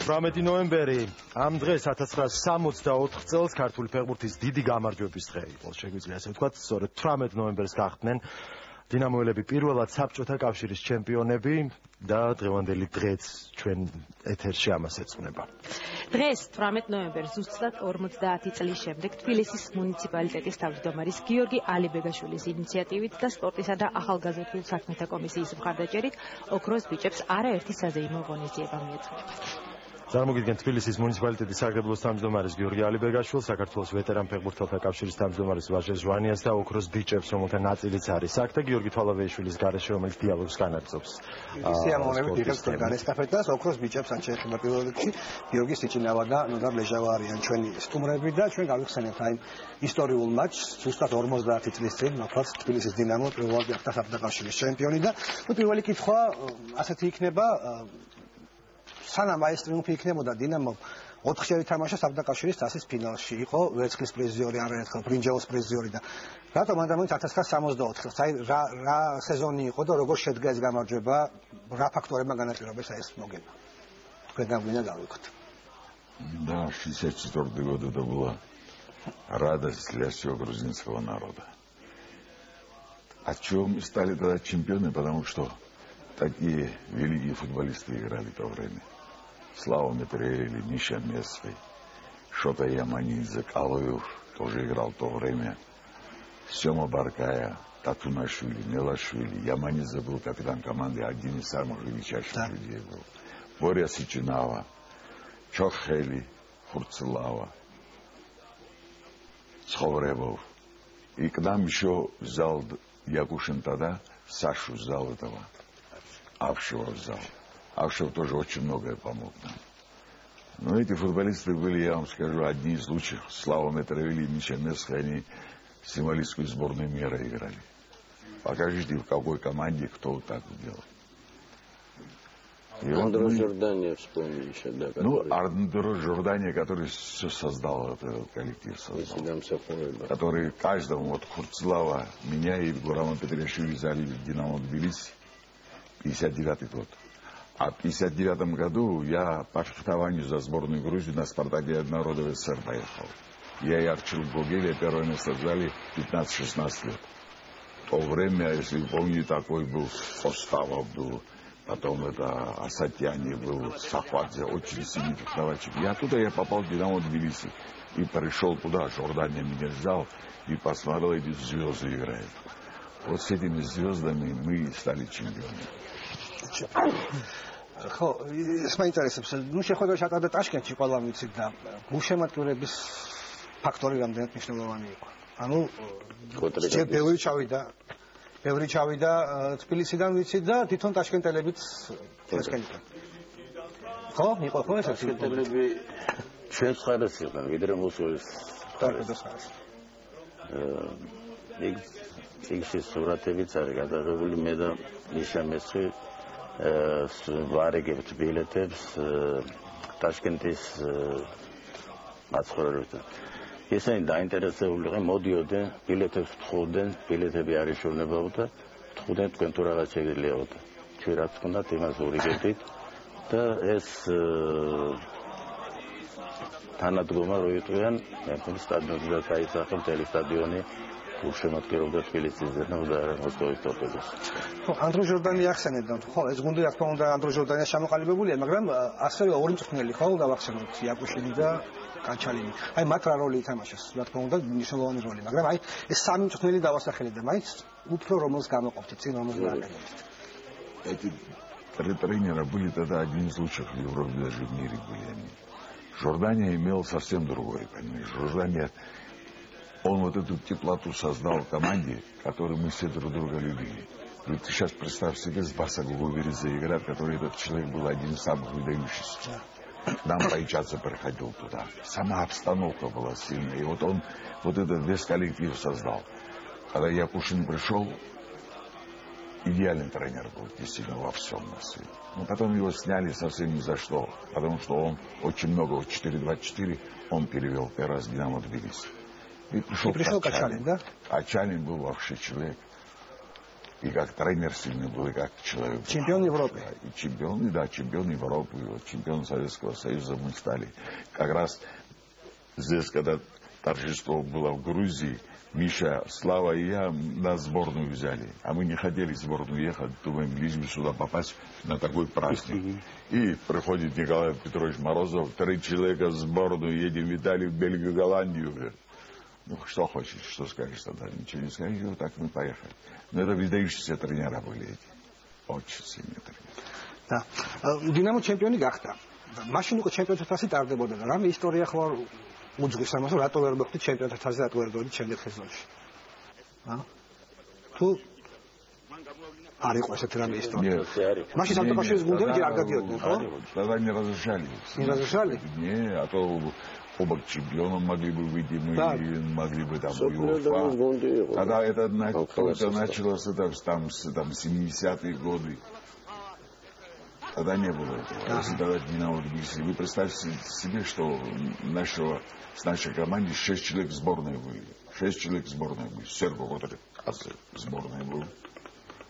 18 ნოემბერი ამ დღეს 1964 წელს ქართული ფეხბურთის დიდი გამარჯვების დღე იყო, შეგვიძლია ასე ვთქვათ, სწორედ 18 ნოემბერს გახდნენ დინამოელები პირველად საბჭოთა კავშირის ჩემპიონები და დღევანდელი დღეც ჩვენ ეთერში ამას ეძღვნება. დღეს 18 ნოემბერს ზუსტად 50 წლის შემდეგ თბილისის მუნიციპალიტეტის თავმჯდომარის გიორგი ალიბეგაშვილის ინიციატივით და სპორტისა და ახალგაზრდულ საქმეთა კომისიის მხარდაჭერით ოქროს ბიჭებს არაერთი საზეიმო ღონისძიება მიეძღვნება. წარმოგიდგენთ თბილისის მუნიციპალიტეტის საგრაფოს თავმჯდომარის გიორგი ალიბეგაშვილს, საქართველოს ვეტერან ფეხბურთელთა კავშირის თავმჯდომარის ვაჟე ჟვანიას და ოქროს ბიჭებს, რომელთა ნაწილიც არის აქ და გიორგი თვალავეიშვილის გარეშე, რომელიც დიალოგს განაგრძობს. სიამოვნებით იღებს განესტაფეტას, ოქროს ბიჭებს ან შეეხება პირველ რიგში გიორგი სიჭინავა და ნოდარ ლეჟავა არიან ჩვენი სტუმრები და ჩვენ გავიხსენებთ აი ისტორიულ მატჩს, ზუსტად 50 წლის წინ, მოკლედ თბილისის დინამო პირველად გახდა საბჭოთა კავშირის ჩემპიონი და პირველი კითხვა ასეთი იქნება სანამ ეს ტრიუმფი იქნებოდა დინამომ 4-ხელი თამაშა საბჭოთა კავშირის თასის ფინალში იყო ვერცხლის პრიზიორი არაერთხელ ბრინჯაოს პრიზიორი და რატომ ადამიანს 1964 წელს აი რა სეზონი იყო და როგორ შედგა ეს გამარჯვება რა ფაქტორებმა განაპირობეს ეს მოგება თქვენ გამგვინა გავიქოთ да 64 года это была радость для всего грузинского народа о чем стали тогда чемпионы потому что такие великие футболисты играли в то время Слава Метрели, Миша Месвей, Шота Яманидзе, Калуев тоже играл в то время. Сема Баркая, Татунашвили, Мелашвили. Яманидзе был капитан команды, один из самых величайших людей был. Боря Сичинава, Чохели, Хурцелава, Сховребов. И к нам еще взял Якушин тогда, Сашу взял этого, Авшева взял. Авшев тоже очень многое помог нам. Но эти футболисты были, я вам скажу, одни из лучших. Слава Метровили и Миша Месхай, они символистскую сборную мира играли. Покажите, в какой команде кто вот так делал. Андро Жордания вспомнили еще, да? Ну, Андро Жордания, который все создал, этот коллектив создал. Который каждому, вот Хурцлава, меня и Гурама Петряшвили взяли в Динамо Тбилиси, 59-й год. А в 1959 году я по фехтованию за сборную Грузии на Спартаке народов СССР поехал. Я и Арчил Гогелия первое место взяли 15-16 лет. В то время, если вы помните, такой был Поставов был, потом это Асатьяни был, Сафадзе, очень сильный фехтовальщик. И оттуда я попал в Динамо Тбилиси. И пришел туда, Жордания меня взял и посмотрел, эти звезды играют. Вот с этими звездами мы стали чемпионами. ხო, ეს მაინტერესებს. ნუ შეხვედრა ჩატარდა ტაშკენტში, ყველა ვიცით და გულშემატკივრების ფაქტორი რამდენად მნიშვნელოვანი იყო. ანუ ბევრი ჩავიდა თბილისიდან ვიცით და თვითონ ტაშკენტელებიც ტაშკენტიდან. ხო, იყო ხო ეს ტაშკენტელები ჩვენს ხარეს იყვნენ, ვიდრე მოსულის ხარეს. იქ სურათებიც არის გადაღებული მე და მიშა მესხი ვარეგებთ ბილეთებს ტაშკენტის მაცხოვრებლებთან. ესენი დაინტერესებულიყენ, მოდიოდნენ, ბილეთებს თხოვდნენ, ბილეთები არ იშოვნებოდა, თხოვდნენ თქვენ თუ რაღაც შეგიძლიათ. ჩვენ რაც ჰქონდათ, იმას ვურიგებდით და ეს თანადგომა რო იყვნენ, მე სტადიონზე დაისახა მთელი სტადიონი. გულშემატკივრობდა თბილისის დინამოს და მოსკოვის ტორპედოს. ხო, ანდრო ჟორდანი ახსენებდა, ხო, ეს გუნდი რა თქმა უნდა ანდრო ჟორდანია შემოყალიბებულია, მაგრამ ასევე ორი მწვრთნელი ხო დავახსენოთ, იაკუშინი და კანჩალინი. აი მათ რა როლი ითამაშეს, რა თქმა უნდა მნიშვნელოვანი როლი, მაგრამ აი ეს სამი მწვრთნელი დავასახელეთ და მაინც უფრო რომელს გამოყოფთ, წინ რომელს გააკეთებთ. Эти три тренера были тогда одни из лучших в Европе, даже в мире были они. Жордания имел совсем другой, понимаешь, Жордания. Он вот эту теплоту создал в команде, которую мы все друг друга любили. Ведь ты сейчас представь себе, с Басаговой играть, который этот человек был один из самых выдающихся. Нам поичаться приходил туда. Сама обстановка была сильная. И вот он вот этот весь коллектив создал. Когда Якушин пришел, идеальный тренер был, действительно, во всем на свете. Но потом его сняли совсем ни за что, потому что он очень много, 4-2-4, он перевел первый раз Динамо Тбилиси. И пришел Качалин, да? Качалин был вообще человек и как тренер сильный был, и как человек. Чемпион Европы. И чемпионы, да, чемпион Европы, чемпион Советского Союза мы стали. Как раз здесь, когда торжество было в Грузии, Миша, Слава и я на сборную взяли. А мы не хотели в сборную ехать, думаем, лишь бы сюда попасть на такой праздник. И приходит Николай Петрович Морозов, 3 человека в сборную, едем в Италию, в Бельгию, Голландию. Ну, что хочешь, что скажешь тогда? Ничего не скажешь, вот так мы поехали. Но это выдающиеся тренера были эти. Очень сильные тренеры. Да. Динамо чемпионი გახდა. მაშინ უკვე ჩემპიონთა თასი ტარდებოდა. რამე ისტორია ხო უძღვის ამას, რატო ვერ მოხდი ჩემპიონთა თასზე, რატო ვერ გავიდი შემდეგ სეზონში. თუ არ იყო ესეთი რამე ისტორია. მაშინ საფრანგეთის გუნდები არ გადიოდნენ, ხო? Тогда не разрешали. Не разрешали? Не, а то оба чемпиона могли бы выйти, мы могли бы там УЕФА. Когда это началось там 70-е годы. Тогда не было этого. Если тогда Динамо, если вы представьте себе, что с нашей командой 6 человек в сборной были. 6 человек в сборной были. Серго, который в сборной был.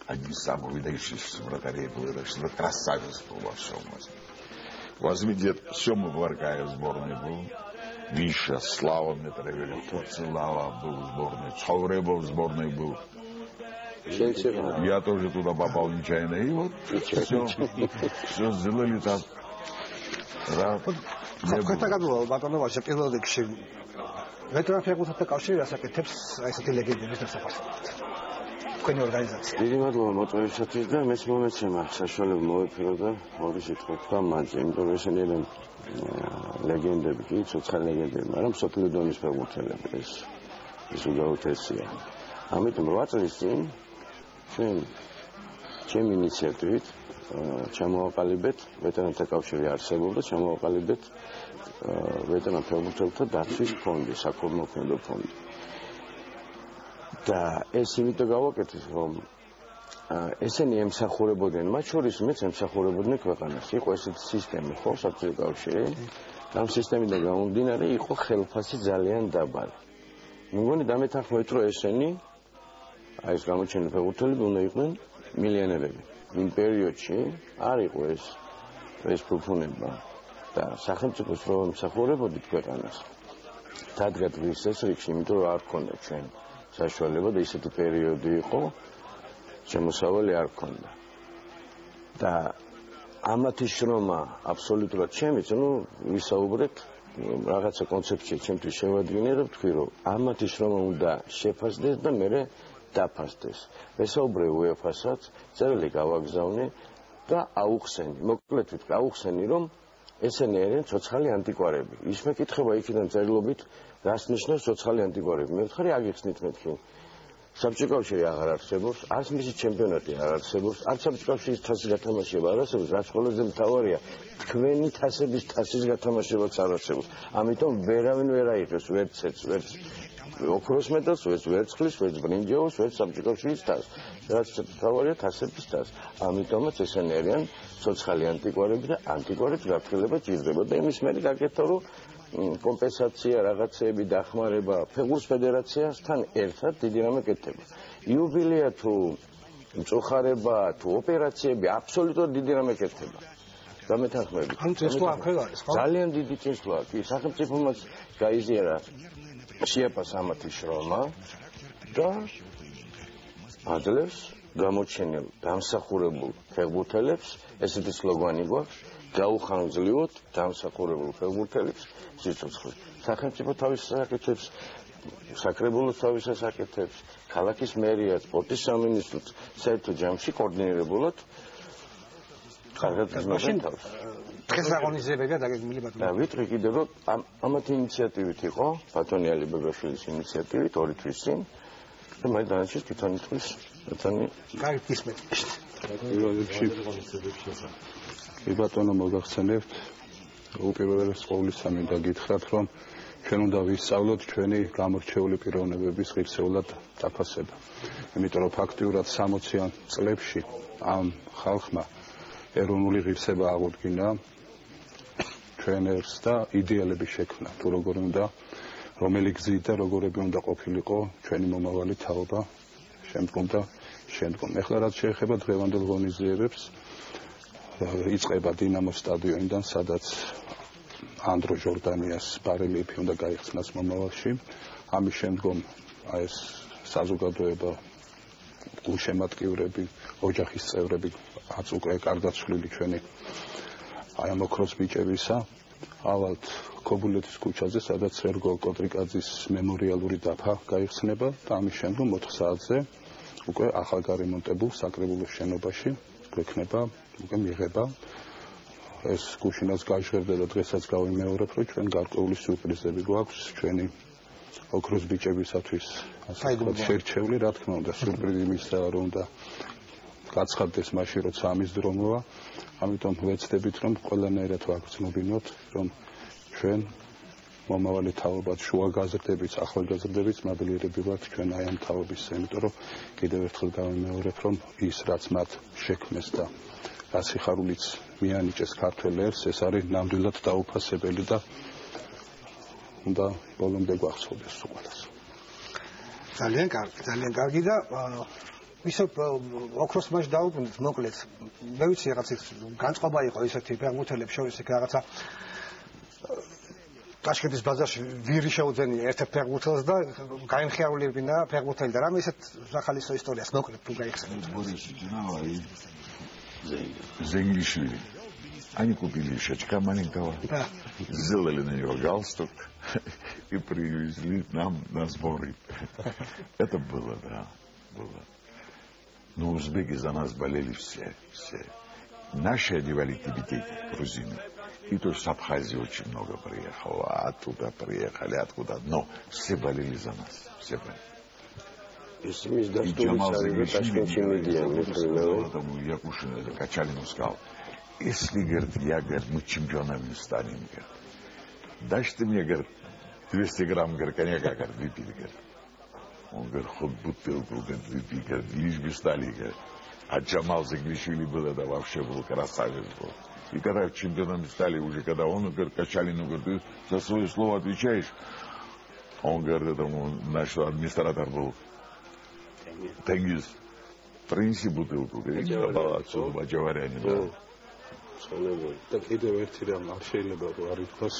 Один из самых выдающихся вратарей был. Это что-то красавец был во всем. Возьмите, Сема Варкаев в сборной был. Миша, Слава Метровелев, Слава был в сборной. Цауребов в сборной был. Я тоже туда попал нечаянно. И вот все сделали так. Какая-то гадула, батон вообще первый декши. Ветеран фეხბურთთა კავშირი ასაკეთებს ესეთი ლეგენდების დასაფასებლად. Თქვენი ორგანიზაცია. დიდი მადლობა მოწვევისათვის და მეც მომეცემა საშუალება მოვიფერო და ორი სიტყვა თქვა მათზე, იმიტომ რომ ესენი არიან ლეგენდები, კი, ცოცხალი ლეგენდები, მაგრამ მსოფლიო დონის ფეხბურთელები ეს უდაუთესია. ამიტომ 8 წლის წინ ჩვენ ჩემი ინიციატივით ჩამოვაყალიბეთ ვეტერანთა კავშირი არსებობდა, ჩამოვაყალიბეთ ვეტერან ფეხბურთელთა დაცვის ფონდი, საქველმოქმედო ფონდი. და ეს იმიტომ გავაკეთეთ, რომ ესენი ემსახურებოდნენ, მათ შორის მეც ემსახურებოდნენ ქვეყანას. იყო ესეთი სისტემა, ხო, საბჭოთა კავშირი. ამ სისტემიდან გამომდინარე იყო ხელფასი ძალიან დაბალი. მგონი დამეთანხმებით, რომ ესენი აი ეს გამოჩენილი ფეხბურთელები უნდა იყვნენ მილიონერები. იმ პერიოდში არ იყო ეს ფუფუნება და სახელმწიფოს რომ ემსახურებოდით ქვეყანას. დადგეს ეს რიგში, იმიტომ რომ არ ქონდა ჩვენ საშუალება და ისეთი პერიოდი იყო, შემოსავალი არ ქონდა. და ამათი შრომა აბსოლუტურად ჩემიც, ვისაუბრეთ რაღაცა კონცეფცია ჩემთვის შევადგინე და ვთქვი, რომ ამათი შრომა უნდა შეფასდეს და მერე დაფასდეს. ვესაუბრე UEFA-საც, წერილი გავაგზავნე და აუხსენი. მოკლედ ვთქვი, აუხსენი, რომ ესენი არიან ცოცხალი ანტიკვარები. ის მეკითხება იქიდან წერილობით, რას ნიშნავს ცოცხალი ანტიკვარები. მე ვთქვი, აგიხსნით მეთქი. საბჭოთა კავშირი აღარ არსებობს, არც მისი ჩემპიონატი არ არსებობს, არც საბჭოთა კავშირის თასის გათამაშება არ არსებობს, რაც ყველაზე მთავარია, თქვენი თასების თასის გათამაშებაც არ არსებობს. ამიტომ ვერავინ ვერ აიღებს ვერცეთს, ვერც ოქროს მედალს, ვერც ვერცხლის, ვერც ბრინჯაოს, ვერც საბჭოთა კავშირის თასს. რაც მთავარია თასების თასს. ამიტომაც ესენი არიან ცოცხალი ანტიკვარები და ანტიკვარებს გაფრთხილება ჭირდება და იმის მერე გაკეთდა, რომ კომპენსაცია, რაღაცეები, დახმარება ფეხბურთის ფედერაციასთან ერთად დიდი რამე კეთდება. იუბილეა თუ მწუხარება თუ ოპერაციები აბსოლუტურად დიდი რამე კეთდება. დამეთანხმებით. ან წინსვლა აქვე არის, ხო? ძალიან დიდი წინსვლაა. კი, სახელმწიფომაც გაიზიარა შეაფასა ამათი შრომა და ადლებს გამოჩენილ დამსახურებულ ფეხბურთელებს ესეთი სლოგანი გვაქვს გაუხანგრძლივოთ დამსახურებულ ფეხბურთელებს სიცოცხლე. სახელმწიფო თავის საკითხებს, საკრებულოს თავის საკითხებს, ქალაქის მერია, სპორტის სამინისტროც საერთო ჯამში კოორდინირებულად კარგად გზნობენ თავს. დღეს აღონიზებებია დაგეგმილი ბატონო. და ვიტყვი კიდევ რომ ამათი ინიციატივით იყო, ბატონი ალი ბეგაშვილის ინიციატივით 2 თვის წინ და მე დანარჩენს თვითონ იტყვის ბატონი. კარგი ისმეთ. კი ბატონო მოგახსენებთ უპირველეს ყოვლისა მინდა გითხრათ რომ ჩვენ უნდა ვისწავლოთ ჩვენი გამორჩეული პიროვნებების ღირსეულად დაფასება. იმიტომ რომ ფაქტიურად 60-იან წლებში ამ ხალხმა ეროვნული ღირსება აღუდგინა ჩვენ ერთს და იდეალების შექმნა თუ როგორ უნდა რომელი გზით და როგორები უნდა ყოფილიყო ჩვენი მომავალი თაობა შემდგომ და შემდგომ. ეხლა რაც შეეხება დღევანდელ ღონისძიებებს, იწყება დინამოს სტადიონიდან, სადაც ანდრო ჟორდანიას ბარელიეფი უნდა გაიხსნას მომავალში. ამის შემდგომ ეს საზოგადოება, გულშემატკივრები, ოჯახის წევრები, რაც უკვე კარგად ცვლილი ჩვენი აი ამ ოქროს ბიჭებისა, ავალთ ქობულეთის ქუჩაზე, სადაც სერგო კოტრიკაძის მემორიალური დაფა გაიხსნება და ამის შემდგომ 4 საათზე უკვე ახალგარემონტებულ საკრებულოს შენობაში გვექნება უკვე მიღება. ეს გუშინაც გაჟღერდა და დღესაც გავიმეორებ, რომ ჩვენ გარკვეული სიურპრიზები გვაქვს ჩვენი ოქროს ბიჭებისათვის, ასე ვთქვათ, შერჩეული, რა თქმა უნდა, სიურპრიზი მისაა, რომ უნდა გაცხადდეს მაშინ, როცა ამის დრო მოვა. ამიტომ ვეცდებით, რომ ყველანაირად ვაგრძნობინოთ, რომ ჩვენ მომავალი თაობად შუაგაზრდებით, ახალგაზრდებით მადლიერები ვართ ჩვენ აი ამ თაობისზე, იმიტომ რომ კიდევ ერთხელ გავიმეორებ, რომ ის რაც მათ შექმნეს და რა სიხარულიც მიანიჭეს ქართველ ერს, ეს არის ნამდვილად დაუფასებელი და უნდა ბოლომდე გვახსოვდეს უყურეს. ძალიან კარგი და ისე ოქროს მასში დაუბრუნდით მოკლედ. მე ვიცი რაღაცა განწყობა იყო ისეთი ფეხბურთელებს შორის რაღაცა ტაშკენტის ბაზარში ვირი შეუძენია ერთ-ერთ ფეხბურთელს და გაიმხიარულებინა ფეხბურთელი და რამე ისეთ სახალისო ისტორიას მოკლედ თუ გაიხსენებთ. ბორისი ჯნავაი Зенглишвили. Они купили щечка маленького, сделали на него галстук и привезли нам на сборы. Это было, да, было. Но узбеки за нас болели все. Наши одевали тибетейки, грузины. И то с Абхазии очень много приехало, оттуда приехали, откуда. Но все болели за нас, все болели. И Джамал Загришвили, я кушаю, Качалину сказал, если, говорит, я, говорит, мы чемпионами станем, говорит, дашь ты мне, говорит, 200 грамм, говорит, коньяка, говорит, выпить, говорит. Он, говорит, хоть бутылку, говорит, выпить, говорит, лишь бы стали, говорит. А Джамал Загришвили был, это вообще был красавец был. И когда чемпионами стали уже, когда он, говорит, Качалину, говорит, ты за свое слово отвечаешь, он, говорит, этому, наш администратор был, Тенгиз, принеси бутылку, говорит, бачаваряне, да. და კიდევ ერთი რამ არ შეიძლება არ ითქვას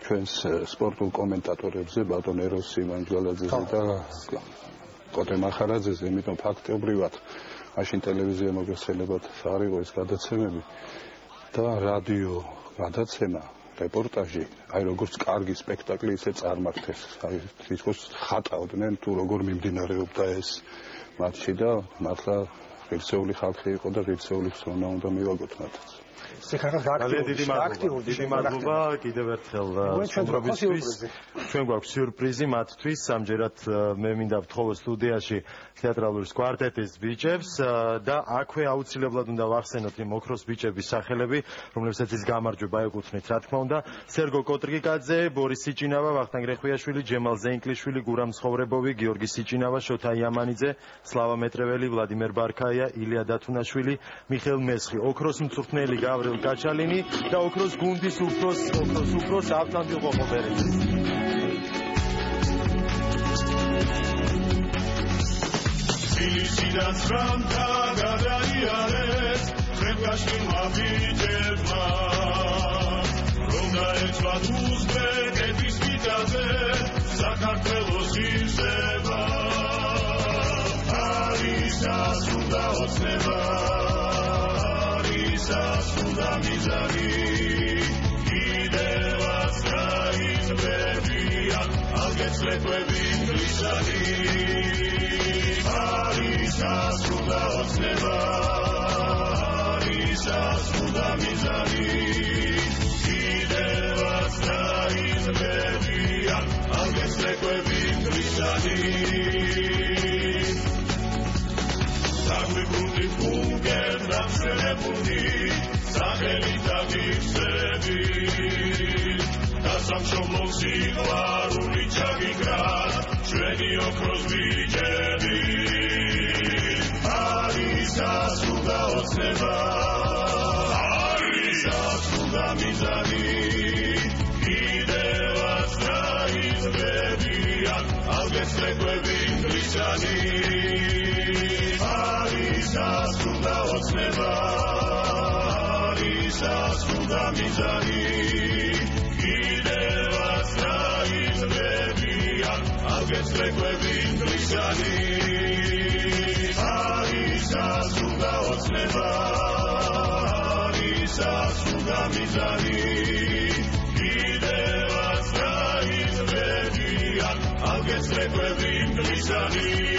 ჩვენს სპორტულ კომენტატორებზე ბატონ ეროსი მანჯვალაძეზე და კოტე მახარაძეზე, იმიტომ ფაქტობრივად მაშინ ტელევიზია მოგესწრებათ არ იყო ეს გადაცემები და რადიო გადაცემა რეპორტაჟი, აი როგორც კარგი სპექტაკლი ისე წარმართეს, აი თვითონ ხატავდნენ თუ როგორ მიმდინარეობდა ეს მატჩი და მართლა ღირსეული ხალხი იყო და ღირსეული ხსოვნა უნდა მივაგოთ მათაც. დიდი მადლობა კიდევ ერთხელ სპონსორებისთვის. ჩვენ გვაქვს სიურპრიზი მათთვის. ამჯერად მე მინდა ვთხოვო სტუდიაში თეატრალური კვარტეტის ბიჭებს და აქვე აუცილებლად უნდა ვახსენოთ იმ ოქროს ბიჭების სახელები, რომლებსაც ის გამარჯვება ეკუთვნით, რა თქმა უნდა. სერგო კოტრიკაძე, ბორის სიჭინავა, ვახტანგ რეხვიაშვილი, ჯემალ ზენკლიშვილი, გურამ ცხოვრებოვი, გიორგი სიჭინავა, შოთა იამანიძე, სლავა მეტრეველი, ვლადიმერ ბარქაია, ილია დათუნაშვილი, მიხეილ მესხი, ოქროს მწვრთნელი გავრილ გაჩალინი და ოქროს გუნდის უფროს ავტანდილ ყოყობერელი. Felicitas franta gadaiares, fremkaștin mavitevma. Romda ețvat uzbek epispitaze, Sakartvelos irseva. Arisa sunda ocneva, Arisa sunda mizari. Idevas krain bebia, algets letvevim glisari. Arisa sunda ocneva, Arisa sunda mizari. Idevas krain bebia, algets letvevim glisari. Takvi bruti bunker namsrenebuni, Saheli tagivsevi. Da sam šomlov siglaruli čagigrad, Šveni okroz viđevi. Arisa svuda od neba, Arisa svuda mizari. Ide vastra iz bebija, al bez nekojevim glisani. კიდევაც რაიზმებიან აგეცრეკვები ინგლისანი არისას უნდა ოცნება არისას უნდა მიზანი კიდევაც რაიზმებიან აგეცრეკვები ინგლისანი